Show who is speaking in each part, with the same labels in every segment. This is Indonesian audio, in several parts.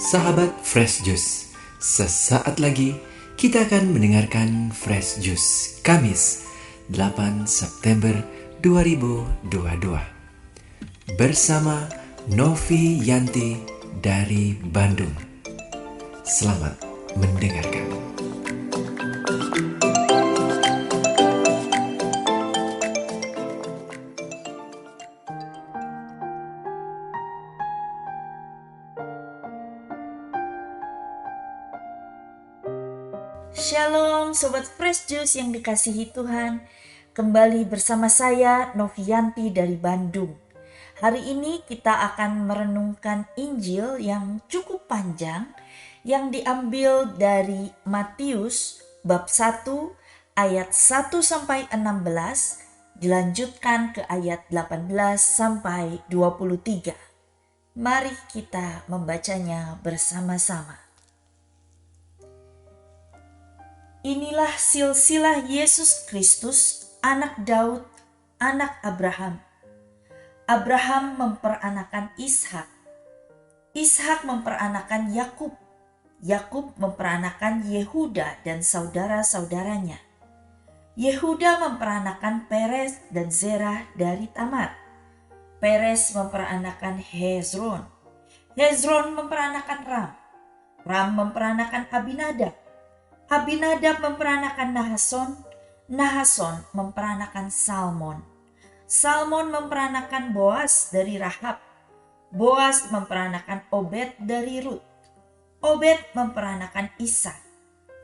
Speaker 1: Sahabat Fresh Juice, sesaat lagi kita akan mendengarkan Fresh Juice Kamis 8 September 2022 bersama Novi Yanti dari Bandung. Selamat mendengarkan.
Speaker 2: Shalom Sobat Fresh Juice yang dikasihi Tuhan. Kembali bersama saya Novianti dari Bandung. Hari ini kita akan merenungkan Injil yang cukup panjang yang diambil dari Matius bab 1 ayat 1 sampai 16 dilanjutkan ke ayat 18 sampai 23. Mari kita membacanya bersama-sama. Inilah silsilah Yesus Kristus, anak Daud, anak Abraham. Abraham memperanakan Ishak. Ishak memperanakan Yakub. Yakub memperanakan Yehuda dan saudara-saudaranya. Yehuda memperanakan Peres dan Zerah dari Tamar. Peres memperanakan Hezron. Hezron memperanakan Ram. Ram memperanakan Abinadab. Abinadab memperanakan Nahason, Nahason memperanakan Salmon. Salmon memperanakan Boas dari Rahab. Boas memperanakan Obed dari Rut. Obed memperanakan Isai.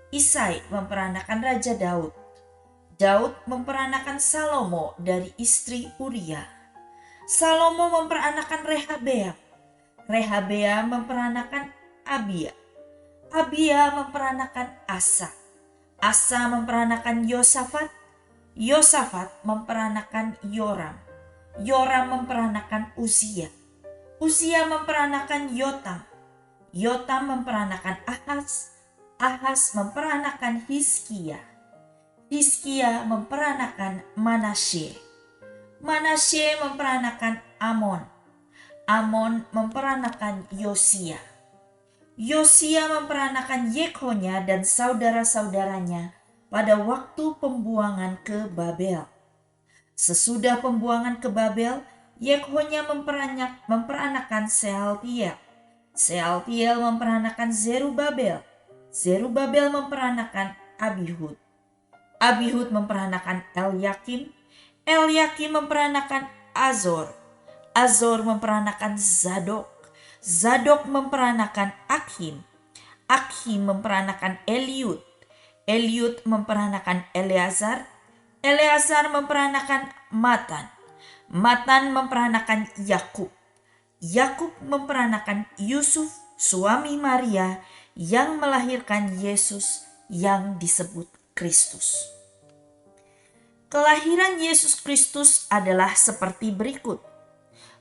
Speaker 2: Isai memperanakan Raja Daud. Daud memperanakan Salomo dari istri Uria. Salomo memperanakan Rehabeam. Rehabeam memperanakan Abia. Abia memperanakan Asa. Asa memperanakan Yosafat. Yosafat memperanakan Yoram. Yoram memperanakan Uzia. Uzia memperanakan Yotam. Yotam memperanakan Ahaz. Ahaz memperanakan Hizkia. Hizkia memperanakan Manasye. Manasye memperanakan Amon. Amon memperanakan Yosia. Yosia memperanakan Yekhonya dan saudara-saudaranya pada waktu pembuangan ke Babel. Sesudah pembuangan ke Babel, Yekhonya memperanakan Sealtiel. Sealtiel memperanakan Zerubabel. Zerubabel memperanakan Abihud. Abihud memperanakan Elyakim. Elyakim memperanakan Azor. Azor memperanakan Zadok. Zadok memperanakan Akhim. Akhim memperanakan Eliud. Eliud memperanakan Eleazar. Eleazar memperanakan Matan. Matan memperanakan Yakub. Yakub memperanakan Yusuf, suami Maria, yang melahirkan Yesus yang disebut Kristus. Kelahiran Yesus Kristus adalah seperti berikut.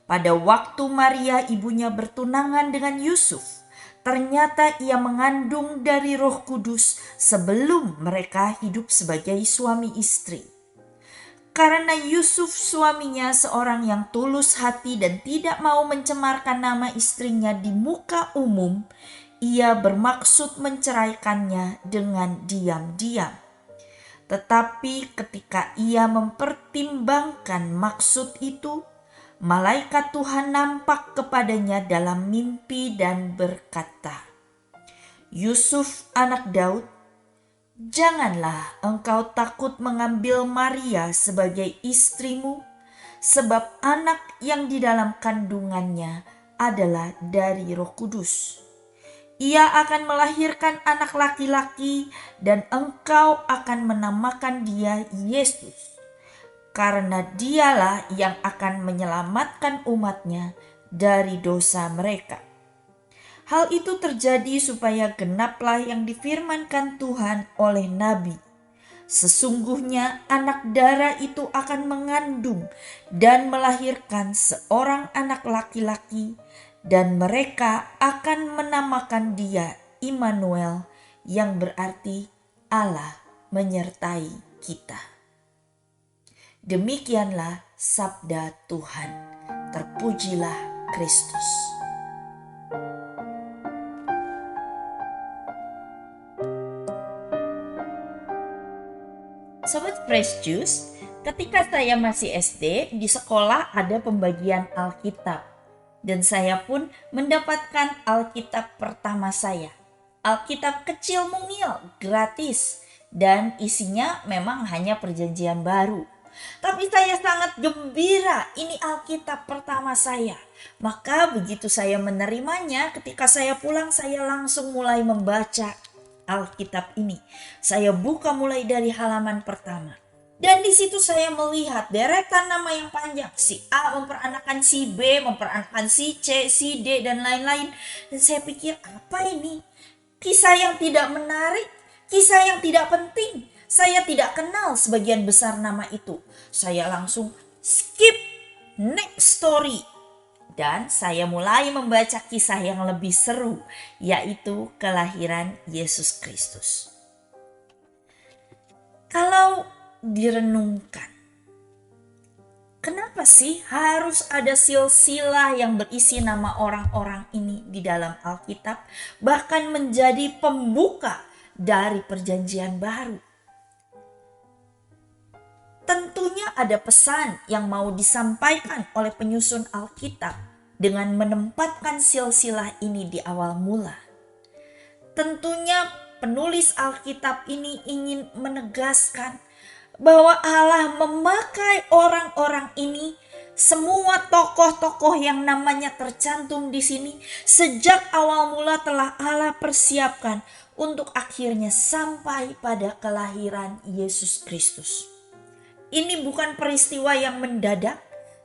Speaker 2: Pada waktu Maria ibunya bertunangan dengan Yusuf, ternyata ia mengandung dari Roh Kudus sebelum mereka hidup sebagai suami istri. Karena Yusuf suaminya seorang yang tulus hati dan tidak mau mencemarkan nama istrinya di muka umum, ia bermaksud menceraikannya dengan diam-diam. Tetapi ketika ia mempertimbangkan maksud itu, malaikat Tuhan nampak kepadanya dalam mimpi dan berkata, "Yusuf anak Daud, janganlah engkau takut mengambil Maria sebagai istrimu, sebab anak yang di dalam kandungannya adalah dari Roh Kudus. Ia akan melahirkan anak laki-laki dan engkau akan menamakan dia Yesus. Karena dialah yang akan menyelamatkan umatnya dari dosa mereka." Hal itu terjadi supaya genaplah yang difirmankan Tuhan oleh Nabi. Sesungguhnya anak dara itu akan mengandung dan melahirkan seorang anak laki-laki, dan mereka akan menamakan dia Immanuel, yang berarti Allah menyertai kita. Demikianlah sabda Tuhan. Terpujilah Kristus. Fresh Juice, ketika saya masih SD, di sekolah ada pembagian Alkitab. Dan saya pun mendapatkan Alkitab pertama saya. Alkitab kecil mungil, gratis. Dan isinya memang hanya perjanjian baru. Tapi saya sangat gembira, ini Alkitab pertama saya. Maka begitu saya menerimanya, ketika saya pulang saya langsung mulai membaca Alkitab ini. Saya buka mulai dari halaman pertama. Dan di situ saya melihat deretan nama yang panjang. Si A memperanakan si B, memperanakan si C, si D, dan lain-lain. Dan saya pikir, apa ini? Kisah yang tidak menarik, kisah yang tidak penting. Saya tidak kenal sebagian besar nama itu. Saya langsung skip next story. Dan saya mulai membaca kisah yang lebih seru, yaitu kelahiran Yesus Kristus. Kalau direnungkan, kenapa sih harus ada silsilah yang berisi nama orang-orang ini di dalam Alkitab, bahkan menjadi pembuka dari perjanjian baru? Tentunya ada pesan yang mau disampaikan oleh penyusun Alkitab dengan menempatkan silsilah ini di awal mula. Tentunya penulis Alkitab ini ingin menegaskan bahwa Allah memakai orang-orang ini, semua tokoh-tokoh yang namanya tercantum di sini sejak awal mula telah Allah persiapkan untuk akhirnya sampai pada kelahiran Yesus Kristus. Ini bukan peristiwa yang mendadak,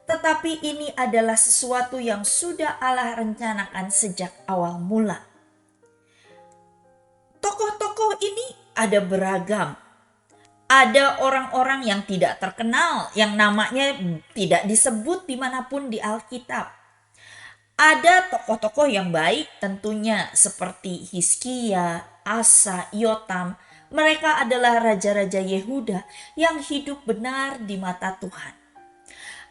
Speaker 2: tetapi ini adalah sesuatu yang sudah Allah rencanakan sejak awal mula. Tokoh-tokoh ini ada beragam. Ada orang-orang yang tidak terkenal, yang namanya tidak disebut dimanapun di Alkitab. Ada tokoh-tokoh yang baik tentunya seperti Hizkia, Asa, Yotam. Mereka adalah raja-raja Yehuda yang hidup benar di mata Tuhan.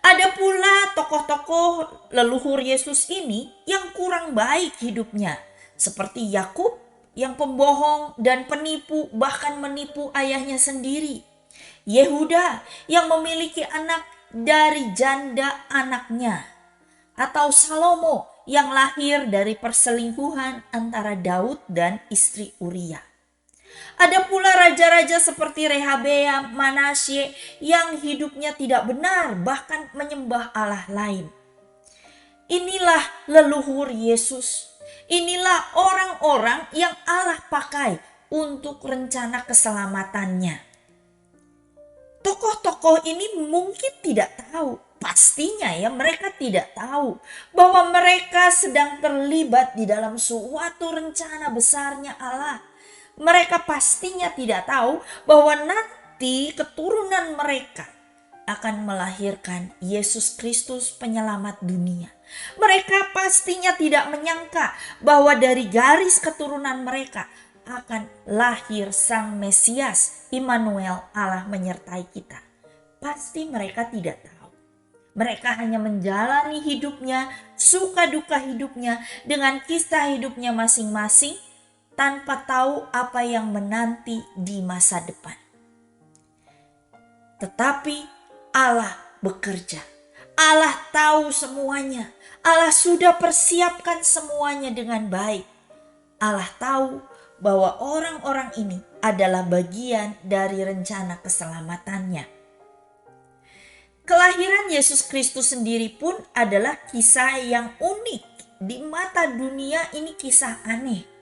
Speaker 2: Ada pula tokoh-tokoh leluhur Yesus ini yang kurang baik hidupnya. Seperti Yakub yang pembohong dan penipu, bahkan menipu ayahnya sendiri. Yehuda yang memiliki anak dari janda anaknya. Atau Salomo yang lahir dari perselingkuhan antara Daud dan istri Uria. Ada pula raja-raja seperti Rehabeam, Manasye yang hidupnya tidak benar, bahkan menyembah Allah lain. Inilah leluhur Yesus. Inilah orang-orang yang Allah pakai untuk rencana keselamatannya. Tokoh-tokoh ini mungkin tidak tahu, pastinya ya mereka tidak tahu bahwa mereka sedang terlibat di dalam suatu rencana besarnya Allah. Mereka pastinya tidak tahu bahwa nanti keturunan mereka akan melahirkan Yesus Kristus penyelamat dunia. Mereka pastinya tidak menyangka bahwa dari garis keturunan mereka akan lahir Sang Mesias, Immanuel, Allah menyertai kita. Pasti mereka tidak tahu. Mereka hanya menjalani hidupnya, suka duka hidupnya dengan kisah hidupnya masing-masing, tanpa tahu apa yang menanti di masa depan. Tetapi Allah bekerja. Allah tahu semuanya. Allah sudah persiapkan semuanya dengan baik. Allah tahu bahwa orang-orang ini adalah bagian dari rencana keselamatannya. Kelahiran Yesus Kristus sendiri pun adalah kisah yang unik. Di mata dunia ini kisah aneh.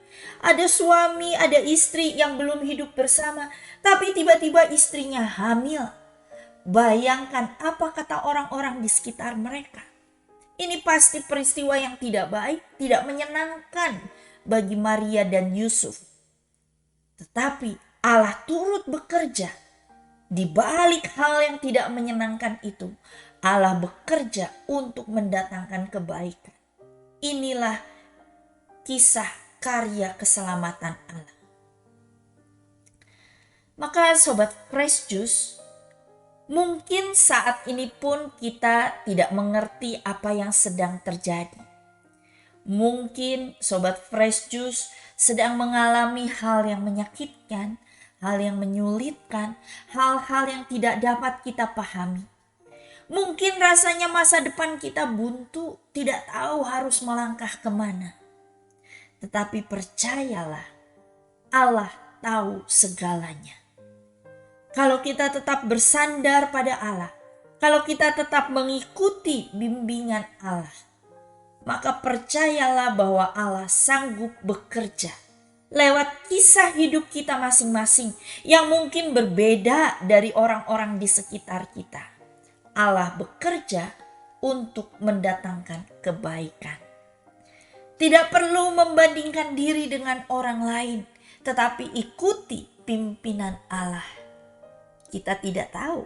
Speaker 2: Ada suami, ada istri yang belum hidup bersama, tapi tiba-tiba istrinya hamil. Bayangkan apa kata orang-orang di sekitar mereka. Ini pasti peristiwa yang tidak baik, tidak menyenangkan bagi Maria dan Yusuf. Tetapi Allah turut bekerja. Di balik hal yang tidak menyenangkan itu, Allah bekerja untuk mendatangkan kebaikan. Inilah kisah karya keselamatan Allah. Maka sobat Fresh Juice, mungkin saat ini pun kita tidak mengerti apa yang sedang terjadi. Mungkin sobat Fresh Juice sedang mengalami hal yang menyakitkan, hal yang menyulitkan, hal-hal yang tidak dapat kita pahami. Mungkin rasanya masa depan kita buntu, tidak tahu harus melangkah kemana. Tetapi percayalah, Allah tahu segalanya. Kalau kita tetap bersandar pada Allah, kalau kita tetap mengikuti bimbingan Allah, maka percayalah bahwa Allah sanggup bekerja lewat kisah hidup kita masing-masing yang mungkin berbeda dari orang-orang di sekitar kita. Allah bekerja untuk mendatangkan kebaikan. Tidak perlu membandingkan diri dengan orang lain, tetapi ikuti pimpinan Allah. Kita tidak tahu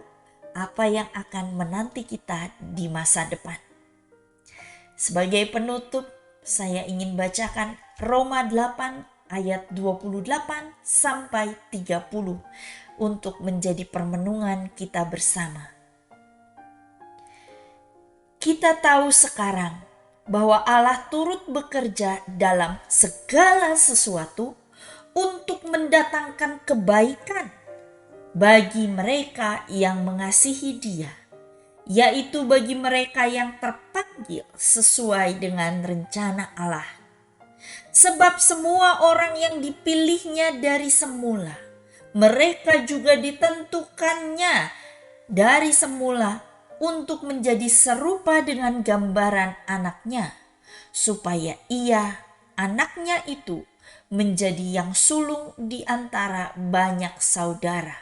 Speaker 2: apa yang akan menanti kita di masa depan. Sebagai penutup, saya ingin bacakan Roma 8 ayat 28 sampai 30 untuk menjadi permenungan kita bersama. Kita tahu sekarang bahwa Allah turut bekerja dalam segala sesuatu untuk mendatangkan kebaikan bagi mereka yang mengasihi Dia, yaitu bagi mereka yang terpanggil sesuai dengan rencana Allah. Sebab semua orang yang dipilihnya dari semula, mereka juga ditentukannya dari semula untuk menjadi serupa dengan gambaran anaknya, supaya ia, anaknya itu, menjadi yang sulung di antara banyak saudara.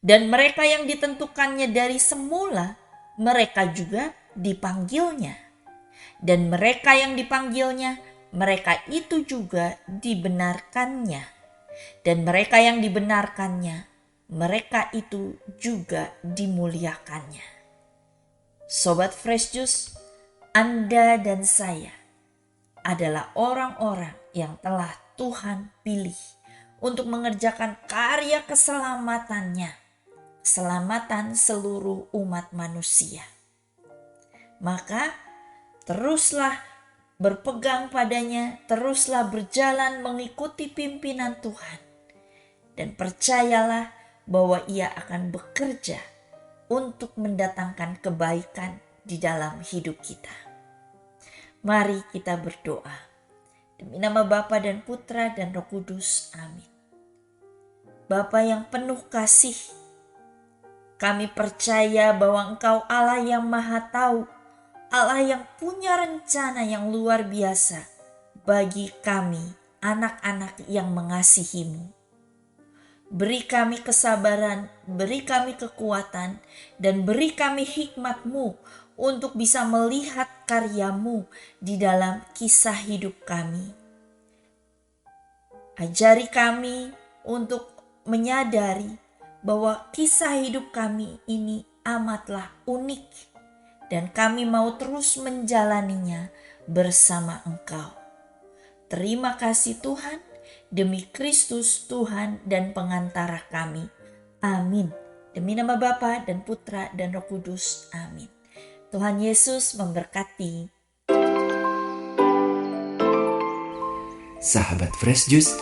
Speaker 2: Dan mereka yang ditentukannya dari semula, mereka juga dipanggilnya. Dan mereka yang dipanggilnya, mereka itu juga dibenarkannya. Dan mereka yang dibenarkannya, mereka itu juga dimuliakannya. Sobat Fresh Juice, Anda dan saya adalah orang-orang yang telah Tuhan pilih untuk mengerjakan karya keselamatannya, keselamatan seluruh umat manusia. Maka teruslah berpegang padanya, teruslah berjalan mengikuti pimpinan Tuhan, dan percayalah bahwa Ia akan bekerja untuk mendatangkan kebaikan di dalam hidup kita. Mari kita berdoa. Demi nama Bapa dan Putra dan Roh Kudus. Amin. Bapa yang penuh kasih, kami percaya bahwa Engkau Allah yang Maha Tahu, Allah yang punya rencana yang luar biasa bagi kami, anak-anak yang mengasihi-Mu. Beri kami kesabaran, beri kami kekuatan, dan beri kami hikmat-Mu untuk bisa melihat karya-Mu di dalam kisah hidup kami. Ajari kami untuk menyadari bahwa kisah hidup kami ini amatlah unik, dan kami mau terus menjalaninya bersama Engkau. Terima kasih Tuhan, demi Kristus Tuhan dan pengantara kami. Amin. Demi nama Bapa dan Putra dan Roh Kudus. Amin. Tuhan Yesus memberkati.
Speaker 1: Sahabat Fresh Juice,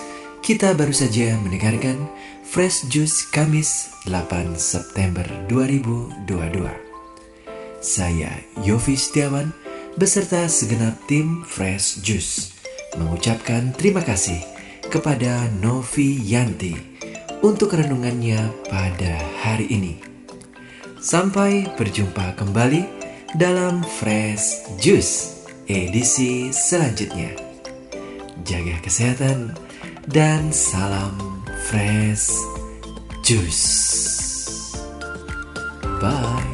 Speaker 1: kita baru saja mendengarkan Fresh Juice Kamis 8 September 2022. Saya Yofi Setiawan beserta segenap tim Fresh Juice mengucapkan terima kasih kepada Novi Yanti untuk renungannya pada hari ini. Sampai berjumpa kembali dalam Fresh Juice edisi selanjutnya. Jaga kesehatan dan salam Fresh Juice. Bye.